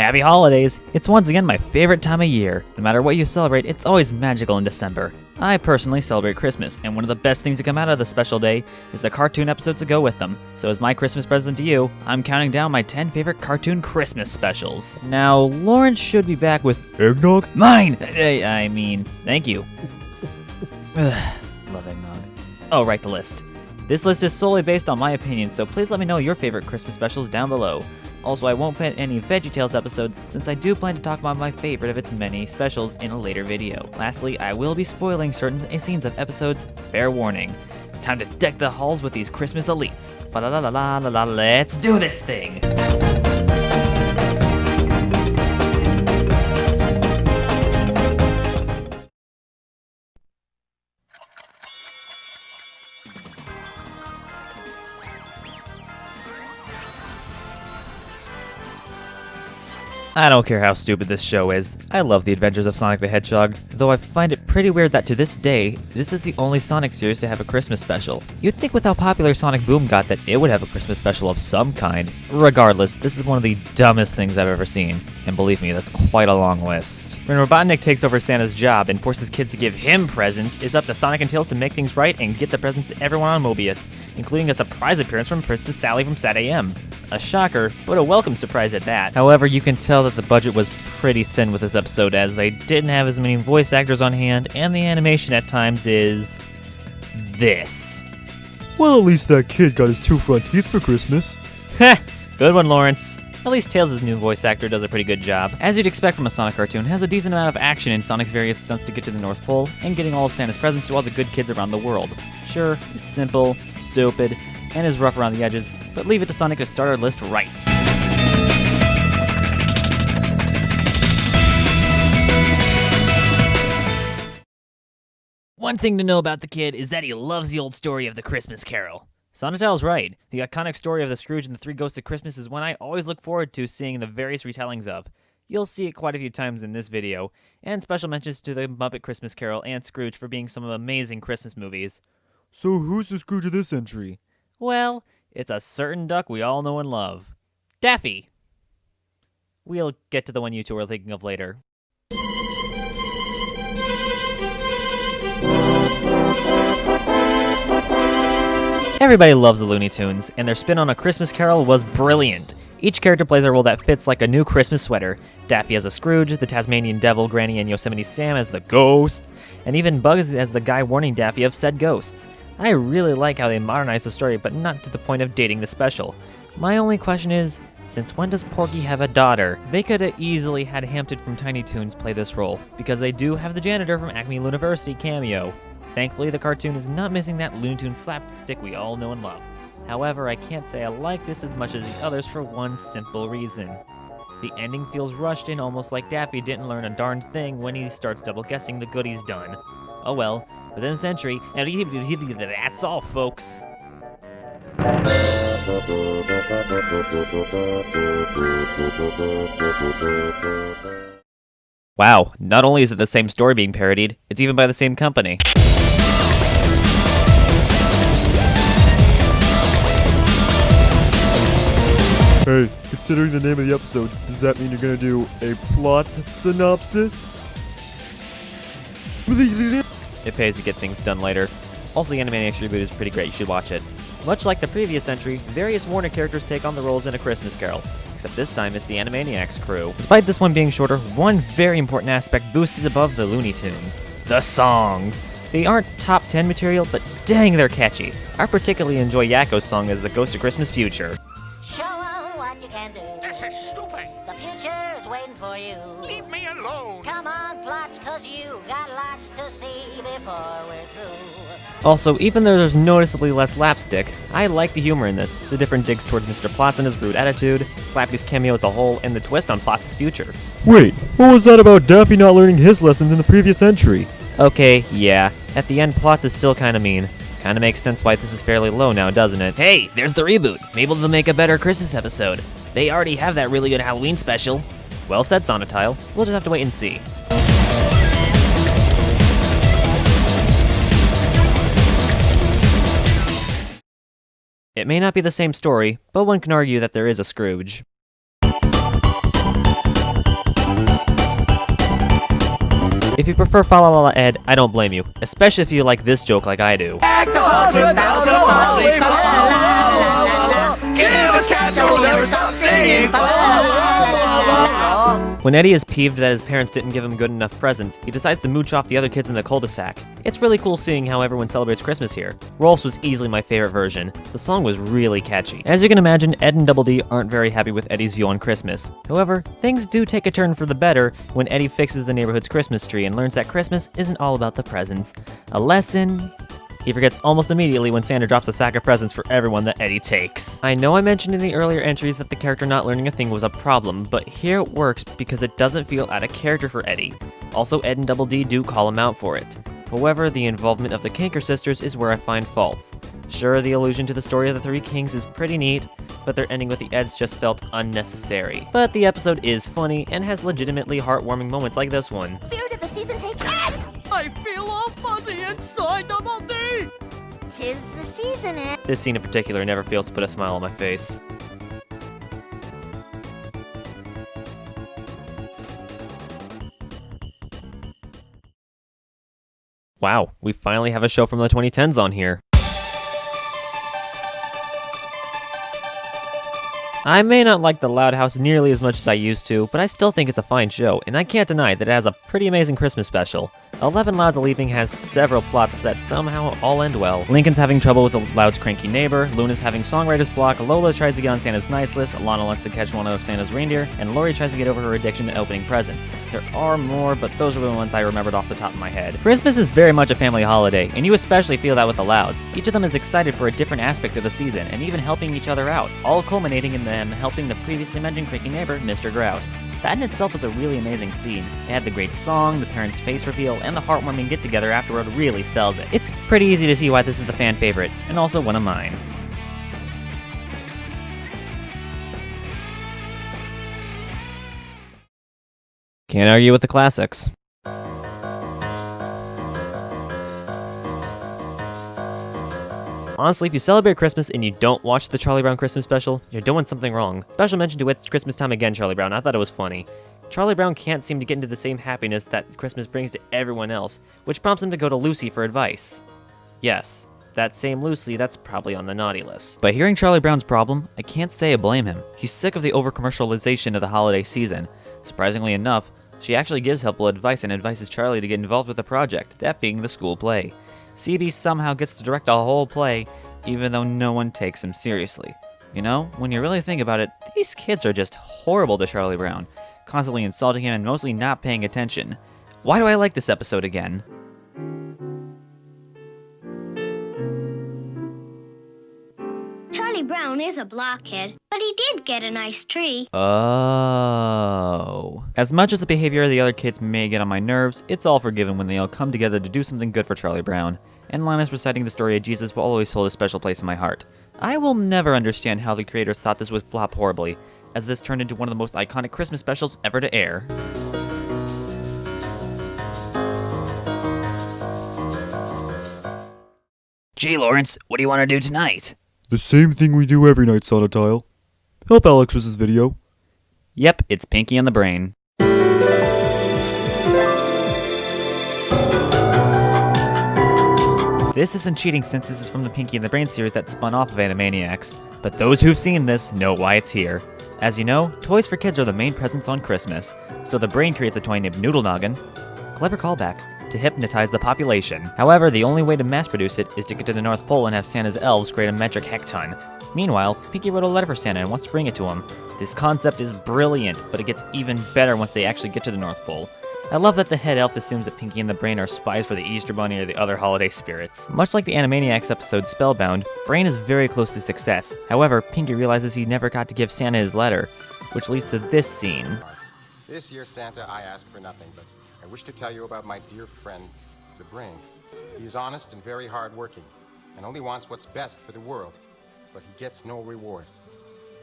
Happy holidays! It's once again my favorite time of year. No matter what you celebrate, it's always magical in December. I personally celebrate Christmas, and one of the best things to come out of the special day is the cartoon episodes to go with them. So as my Christmas present to you, I'm counting down my 10 favorite cartoon Christmas specials. Now, Lawrence should be back with Hedgehog. Mine! Thank you. Love eggnog. Oh, write the list. This list is solely based on my opinion, so please let me know your favorite Christmas specials down below. Also, I won't put any VeggieTales episodes since I do plan to talk about my favorite of its many specials in a later video. Lastly, I will be spoiling certain scenes of episodes, fair warning. Time to deck the halls with these Christmas elites. Fa-la-la-la-la-la-la, let's do this thing! I don't care how stupid this show is. I love the adventures of Sonic the Hedgehog, though I find it pretty weird that to this day, this is the only Sonic series to have a Christmas special. You'd think with how popular Sonic Boom got that it would have a Christmas special of some kind. Regardless, this is one of the dumbest things I've ever seen, and believe me, that's quite a long list. When Robotnik takes over Santa's job and forces kids to give him presents, it's up to Sonic and Tails to make things right and get the presents to everyone on Mobius, including a surprise appearance from Princess Sally from Sat AM. A shocker, but a welcome surprise at that. However, you can tell that the budget was pretty thin with this episode as they didn't have as many voice actors on hand, and the animation at times is this. Well, at least that kid got his 2 front teeth for Christmas. Heh, good one, Lawrence. At least Tails' new voice actor does a pretty good job. As you'd expect from a Sonic cartoon, has a decent amount of action in Sonic's various stunts to get to the North Pole, and getting all of Santa's presents to all the good kids around the world. Sure, it's simple, stupid, and is rough around the edges, but leave it to Sonic to start our list right. One thing to know about the kid is that he loves the old story of the Christmas Carol. Sonatel's right. The iconic story of the Scrooge and the Three Ghosts of Christmas is one I always look forward to seeing the various retellings of. You'll see it quite a few times in this video, and special mentions to the Muppet Christmas Carol and Scrooge for being some amazing Christmas movies. So who's the Scrooge of this entry? Well, it's a certain duck we all know and love. Daffy. We'll get to the one you two are thinking of later. Everybody loves the Looney Tunes, and their spin on A Christmas Carol was brilliant. Each character plays a role that fits like a new Christmas sweater. Daffy as a Scrooge, the Tasmanian Devil, Granny, and Yosemite Sam as the ghosts, and even Bugs as the guy warning Daffy of said ghosts. I really like how they modernized the story, but not to the point of dating the special. My only question is, since when does Porky have a daughter? They could have easily had Hampton from Tiny Toons play this role, because they do have the janitor from Acme University cameo. Thankfully, the cartoon is not missing that Looney Tunes slapstick we all know and love. However, I can't say I like this as much as the others for one simple reason. The ending feels rushed in, almost like Daffy didn't learn a darn thing when he starts double guessing the goodies done. Oh well, within a century, that's all, folks. Wow, not only is it the same story being parodied, it's even by the same company. Hey, considering the name of the episode, does that mean you're gonna do a plot synopsis? It pays to get things done later. Also, the Animaniacs reboot is pretty great, you should watch it. Much like the previous entry, various Warner characters take on the roles in A Christmas Carol, except this time it's the Animaniacs crew. Despite this one being shorter, one very important aspect boosted above the Looney Tunes: the songs. They aren't top 10 material, but dang, they're catchy. I particularly enjoy Yakko's song as the Ghost of Christmas Future. Show 'em what you can do. This is stupid. The future is waiting for you. Leave me alone. Come on, plots, 'cause you got lots to see before we're through. Also, even though there's noticeably less slapstick, I like the humor in this, the different digs towards Mr. Plotz and his rude attitude, Slappy's cameo as a whole, and the twist on Plotz's future. Wait, what was that about Daffy not learning his lessons in the previous entry? Okay, yeah, at the end Plotz is still kinda mean. Kinda makes sense why this is fairly low now, doesn't it? Hey, there's the reboot. Maybe they'll make a better Christmas episode. They already have that really good Halloween special. Well said, Sonatile. We'll just have to wait and see. It may not be the same story, but one can argue that there is a Scrooge. If you prefer Fa La La Ed, I don't blame you, especially if you like this joke like I do. When Eddie is peeved that his parents didn't give him good enough presents, he decides to mooch off the other kids in the cul-de-sac. It's really cool seeing how everyone celebrates Christmas here. Rolf's was easily my favorite version. The song was really catchy. As you can imagine, Ed and Double D aren't very happy with Eddie's view on Christmas. However, things do take a turn for the better when Eddie fixes the neighborhood's Christmas tree and learns that Christmas isn't all about the presents. A lesson he forgets almost immediately when Santa drops a sack of presents for everyone that Eddie takes. I know I mentioned in the earlier entries that the character not learning a thing was a problem, but here it works because it doesn't feel out of character for Eddie. Also, Ed and Double D do call him out for it. However, the involvement of the Kanker sisters is where I find faults. Sure, the allusion to the story of the Three Kings is pretty neat, but their ending with the Eds just felt unnecessary. But the episode is funny and has legitimately heartwarming moments like this one. Spirit of the season take Ed! I feel all fuzzy inside, Double D! Tis the season, Ed. This scene in particular never fails to put a smile on my face. Wow, we finally have a show from the 2010s on here. I may not like The Loud House nearly as much as I used to, but I still think it's a fine show, and I can't deny that it has a pretty amazing Christmas special. 11 Louds a Leaping has several plots that somehow all end well. Lincoln's having trouble with the Loud's cranky neighbor, Luna's having songwriter's block, Lola tries to get on Santa's nice list, Lana wants to catch one of Santa's reindeer, and Lori tries to get over her addiction to opening presents. There are more, but those are the ones I remembered off the top of my head. Christmas is very much a family holiday, and you especially feel that with the Louds. Each of them is excited for a different aspect of the season, and even helping each other out, all culminating in them helping the previously mentioned cranky neighbor, Mr. Grouse. That in itself was a really amazing scene. It had the great song, the parents' face reveal, and the heartwarming get-together afterward really sells it. It's pretty easy to see why this is the fan favorite, and also one of mine. Can't argue with the classics. Honestly, if you celebrate Christmas and you don't watch the Charlie Brown Christmas special, you're doing something wrong. Special mention to It's Christmas Time Again, Charlie Brown. I thought it was funny. Charlie Brown can't seem to get into the same happiness that Christmas brings to everyone else, which prompts him to go to Lucy for advice. Yes, that same Lucy that's probably on the naughty list. But hearing Charlie Brown's problem, I can't say I blame him. He's sick of the over-commercialization of the holiday season. Surprisingly enough, she actually gives helpful advice and advises Charlie to get involved with the project, that being the school play. CB somehow gets to direct a whole play, even though no one takes him seriously. You know, when you really think about it, these kids are just horrible to Charlie Brown, constantly insulting him and mostly not paying attention. Why do I like this episode again? Charlie Brown is a blockhead, but he did get a nice tree. Oh. As much as the behavior of the other kids may get on my nerves, it's all forgiven when they all come together to do something good for Charlie Brown. And Linus reciting the story of Jesus will always hold a special place in my heart. I will never understand how the creators thought this would flop horribly, as this turned into one of the most iconic Christmas specials ever to air. Gee, Lawrence, what do you want to do tonight? The same thing we do every night, Sonatile. Help Alex with his video. Yep, it's Pinky and the Brain. This isn't cheating since this is from the Pinky and the Brain series that spun off of Animaniacs, but those who've seen this know why it's here. As you know, toys for kids are the main presents on Christmas, so the Brain creates a toy named Noodle Noggin, clever callback, to hypnotize the population. However, the only way to mass produce it is to get to the North Pole and have Santa's elves create a metric hecton. Meanwhile, Pinky wrote a letter for Santa and wants to bring it to him. This concept is brilliant, but it gets even better once they actually get to the North Pole. I love that the head elf assumes that Pinky and the Brain are spies for the Easter Bunny or the other holiday spirits. Much like the Animaniacs episode Spellbound, Brain is very close to success. However, Pinky realizes he never got to give Santa his letter, which leads to this scene. This year, Santa, I ask for nothing, but I wish to tell you about my dear friend, the Brain. He is honest and very hardworking, and only wants what's best for the world, but he gets no reward.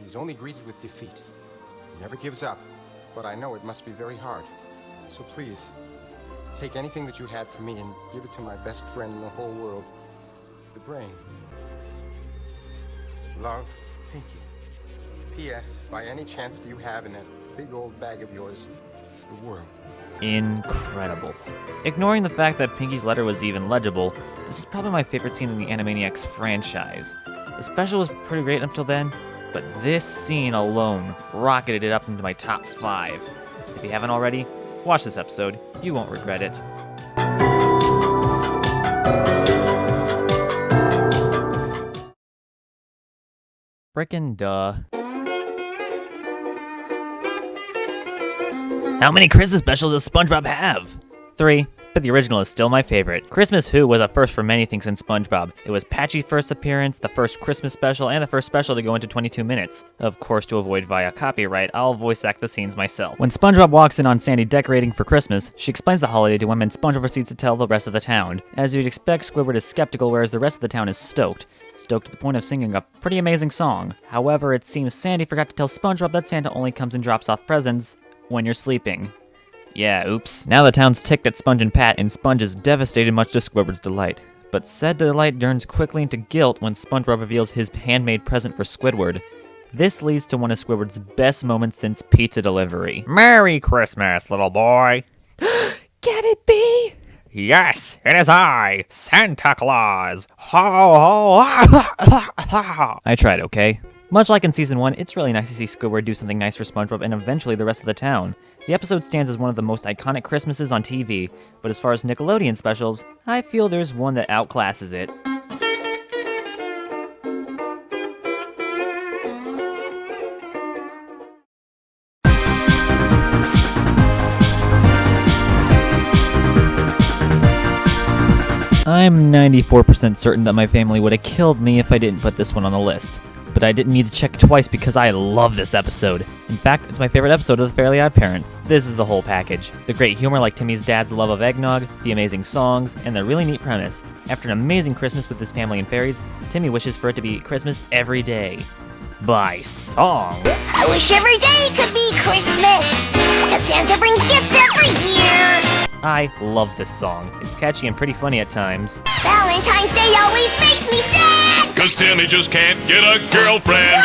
He's only greeted with defeat. He never gives up, but I know it must be very hard. So please, take anything that you had for me and give it to my best friend in the whole world, the Brain. Love, Pinky. P.S. By any chance do you have in that big old bag of yours the world. Incredible. Ignoring the fact that Pinky's letter was even legible, this is probably my favorite scene in the Animaniacs franchise. The special was pretty great up till then, but this scene alone rocketed it up into my top 5. If you haven't already, watch this episode. You won't regret it. Frickin' duh. How many Christmas specials does SpongeBob have? 3, but the original is still my favorite. Christmas Who was a first for many things in SpongeBob. It was Patchy's first appearance, the first Christmas special, and the first special to go into 22 minutes. Of course, to avoid via copyright, I'll voice act the scenes myself. When SpongeBob walks in on Sandy decorating for Christmas, she explains the holiday to him and SpongeBob proceeds to tell the rest of the town. As you'd expect, Squidward is skeptical, whereas the rest of the town is stoked. Stoked to the point of singing a pretty amazing song. However, it seems Sandy forgot to tell SpongeBob that Santa only comes and drops off presents when you're sleeping. Yeah, oops. Now the town's ticked at Sponge and Pat, and Sponge is devastated, much to Squidward's delight. But said delight turns quickly into guilt when SpongeBob reveals his handmade present for Squidward. This leads to one of Squidward's best moments since pizza delivery. Merry Christmas, little boy. Can it be? Yes, it is I, Santa Claus. Ho, ho, I tried, okay? Much like in Season 1, it's really nice to see Squidward do something nice for SpongeBob and eventually the rest of the town. The episode stands as one of the most iconic Christmases on TV, but as far as Nickelodeon specials, I feel there's one that outclasses it. I'm 94% certain that my family would have killed me if I didn't put this one on the list. But I didn't need to check twice because I love this episode. In fact, it's my favorite episode of the Fairly OddParents. This is the whole package. The great humor like Timmy's dad's love of eggnog, the amazing songs, and the really neat premise. After an amazing Christmas with his family and fairies, Timmy wishes for it to be Christmas every day. By song. I wish every day could be Christmas, 'cause Santa brings gifts every year. I love this song. It's catchy and pretty funny at times. Valentine's Day always makes me sad. 'Cause Timmy just can't get a girlfriend.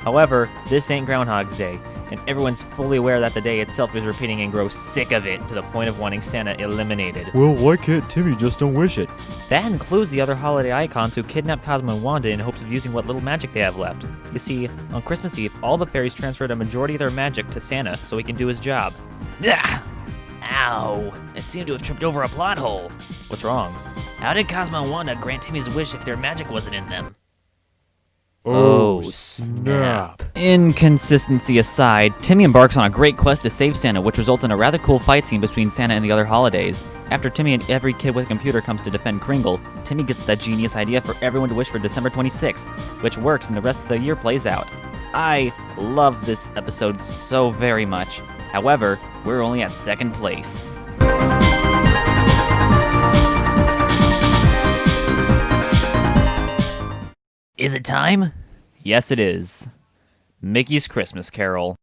However, this ain't Groundhog's Day, and everyone's fully aware that the day itself is repeating and grows sick of it to the point of wanting Santa eliminated. Well, why can't Timmy just don't wish it? That includes the other holiday icons who kidnap Cosmo and Wanda in hopes of using what little magic they have left. You see, on Christmas Eve, all the fairies transferred a majority of their magic to Santa so he can do his job. Ugh! Ow! I seem to have tripped over a plot hole. What's wrong? How did Cosmo and Wanda grant Timmy's wish if their magic wasn't in them? Oh, snap. Inconsistency aside, Timmy embarks on a great quest to save Santa, which results in a rather cool fight scene between Santa and the other holidays. After Timmy and every kid with a computer comes to defend Kringle, Timmy gets that genius idea for everyone to wish for December 26th, which works and the rest of the year plays out. I love this episode so very much. However, we're only at second place. Is it time? Yes, it is. Mickey's Christmas Carol.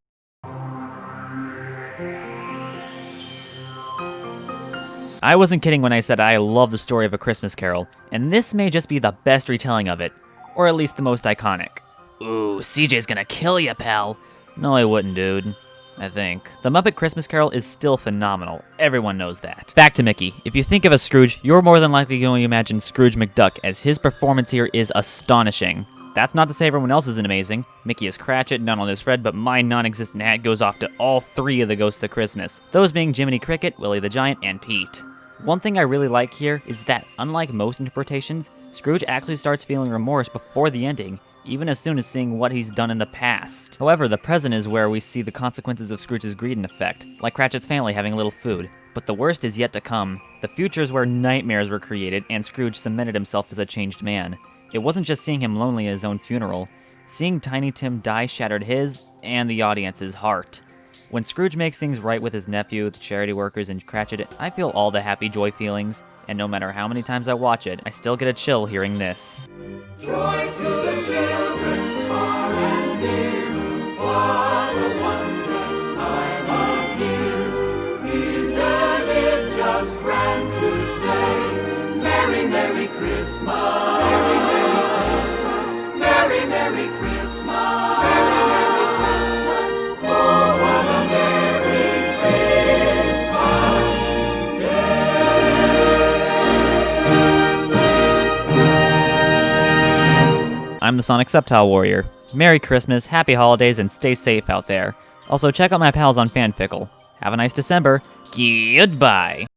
I wasn't kidding when I said I love the story of A Christmas Carol, and this may just be the best retelling of it, or at least the most iconic. Ooh, CJ's gonna kill ya, pal. No, I wouldn't, dude. I think. The Muppet Christmas Carol is still phenomenal. Everyone knows that. Back to Mickey. If you think of a Scrooge, you're more than likely going to imagine Scrooge McDuck, as his performance here is astonishing. That's not to say everyone else isn't amazing. Mickey is Cratchit, none on his Fred, but my non-existent hat goes off to all 3 of the Ghosts of Christmas. Those being Jiminy Cricket, Willie the Giant, and Pete. One thing I really like here is that, unlike most interpretations, Scrooge actually starts feeling remorse before the ending, even as soon as seeing what he's done in the past. However, the present is where we see the consequences of Scrooge's greed in effect, like Cratchit's family having little food. But the worst is yet to come. The future is where nightmares were created, and Scrooge cemented himself as a changed man. It wasn't just seeing him lonely at his own funeral. Seeing Tiny Tim die shattered his, and the audience's, heart. When Scrooge makes things right with his nephew, the charity workers, and Cratchit, I feel all the happy joy feelings, and no matter how many times I watch it, I still get a chill hearing this. Joy to the children far and near. What a wondrous time of year. Isn't it just grand to say, Merry, Merry Christmas. Merry, Merry Christmas. Merry, Merry Christmas. Merry, Merry Christmas. Oh, what a merry Christmas. I'm the Sonic Septile Warrior. Merry Christmas, happy holidays, and stay safe out there. Also, check out my pals on Fanfickle. Have a nice December. Goodbye.